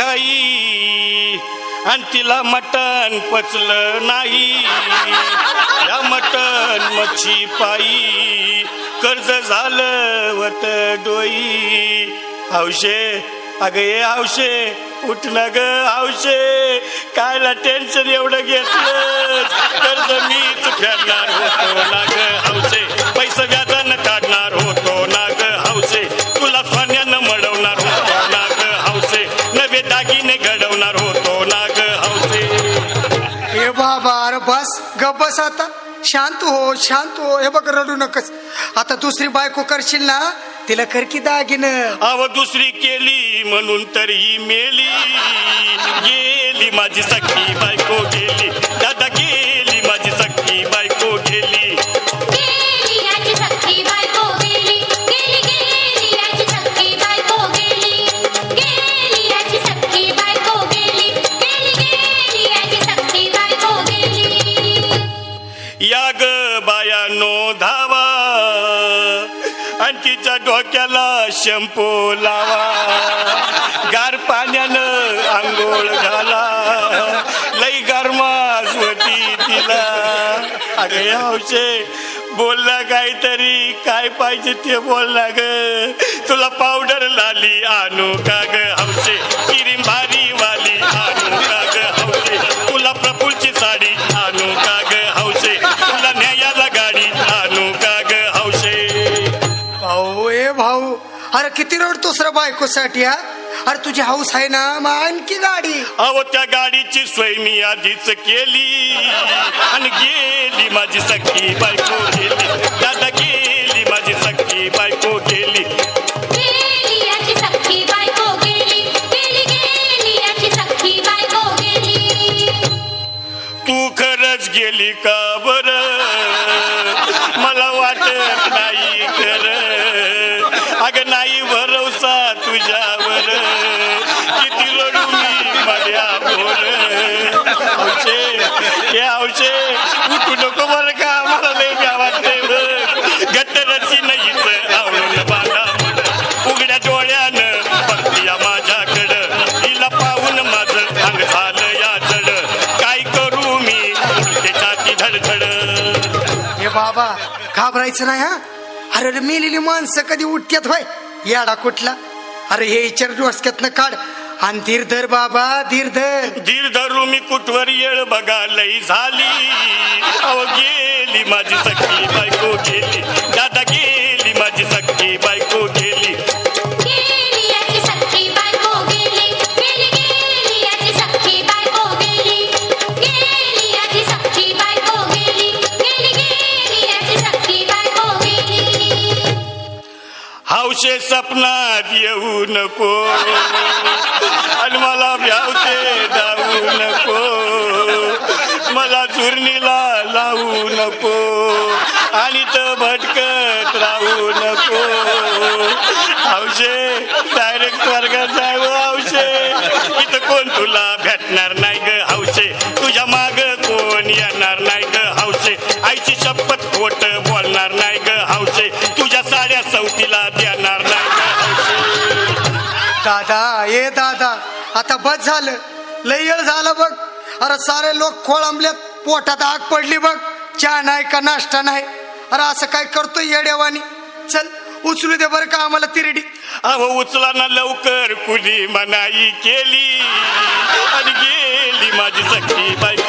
घाई आणि तिला मटण पचलं नाही. या मटण मच्छी पायी कर्ज झालं वत डोई. हौशे अगं ये हौशे उठ ना ग हौशे, कायला टेन्शन एवढं घेतलं. कर्ज मीच फेडणार होतो ना ग हौशे, पैसे व्याजानं काढणार होतो ना ग हौशे, तुला सोन्यानं मडवणार होतो ना ग हौशे, नवे दागिने घडवणार होतो ना ग हौशे. हे बाबा अरे बस गप बस आता, शांत हो शांत हो. हे बघ रडू नकस. आता दुसरी बायको करशील ना तिला कर की दागिनं. अव दुसरी केली म्हणून तर ही मेली. गेली माझी सख्खी बायको गेली, दादा गेली माझी सख्खी बायको गेली. गेली याची सख्खी बायको गेली, गेली गेली याची सख्खी बायको गेली, गेली याची सख्खी बायको गेली, गेली गेली याची सख्खी बायको गेली. या ग बायानो धावा आणि तिच्या डोक्याला शॅम्पू लावा, गार पाण्यानं आंघोळ घाला, लई गरमास होती तिला. अगं हौशे बोलला काहीतरी, काय पाहिजे ते बोलला ग. तुला पावडर लाली आणू का ग हौशे, क्रीम भारी वाली आणू का ग हौशे, तुला प्रफुलची साडी आणू का ग हौशे, तुला न्यायाला गाडी आणू का ग हौशे. भाऊ ए भाऊ अरे किती रडतोस रे बायकोसाठी हा. अरे तुझी हौस आहे ना मग आणखी गाडी. अहो त्या गाडीची सोय मी आधीच केली आणि गेली माझी सख्खी बायको गेली, दादा गेली माझी सख्खी बायको गेली. गेली याची सख्खी बायको गेली, गेली गेली याची सख्खी बायको गेली. तू खरंच गेली का बरं, मला वाटत नाही खरं. अगं नाही भरवसा तुझ्यावर, किती रडू मी माझ्या बोर. हौशे हे हौशे उठू नको बरं का, मला लय भ्या वाटते. गट्टरची नाहीच आवडून बांधा उघड्या डोळ्यानं बघती माझ्याकडं, तिला पाहून माझं अंग झालं या जड. काय करू मी त्याची धडधड. हे बाबा घाबरायचं नाही हा. अरे मेलेली माणसं कधी उठत्यात होय याडा कुठला. अरे हे विचार डोसक्यातनं काढ आणि धीर धर बाबा धीर धर. धीर धरू मी कुठवर येळ बघा लई झाली. अव गेली माझी सख्खी बायको गेली, दादा गेली माझी सख्खी बायको गेली. गेली याची सख्खी बायको गेली, गेली गेली याची सख्खी बायको गेली, गेली याची सख्खी बायको गेली, गेली गेली याची सख्खी बायको गेली. हौशे सपनात येऊ नको आणि मला भ्यावते धावू नको, मला चुरणीला लावू नको आणि तर भटकत राहू नको. हौशे डायरेक्ट स्वर्गात जाऊ हौशे, इथं कोण तुला भेटणार नाही ग हौशे, तुझ्या माग कोण येणार नाही ग हौशे, आईची शपथ खोट बोलणार नाही ग हौशे, तुझ्या साड्या सवतीला देणार नाही ग हौशे. दादा ए दादा आता बस झालं, लय येळ झालं बघ. अरे सारे लोक खोळंबल्यात, पोटात आग पडली बघ, चहा नाही का नाश्ता नाही. अरे असं काय करतोय येड्यावानी. चल उचलू दे बरं का आम्हाला तिरडी. अहो उचला ना लवकर, कुणी मनाई केली आणि गेली माझी सख्खी बायको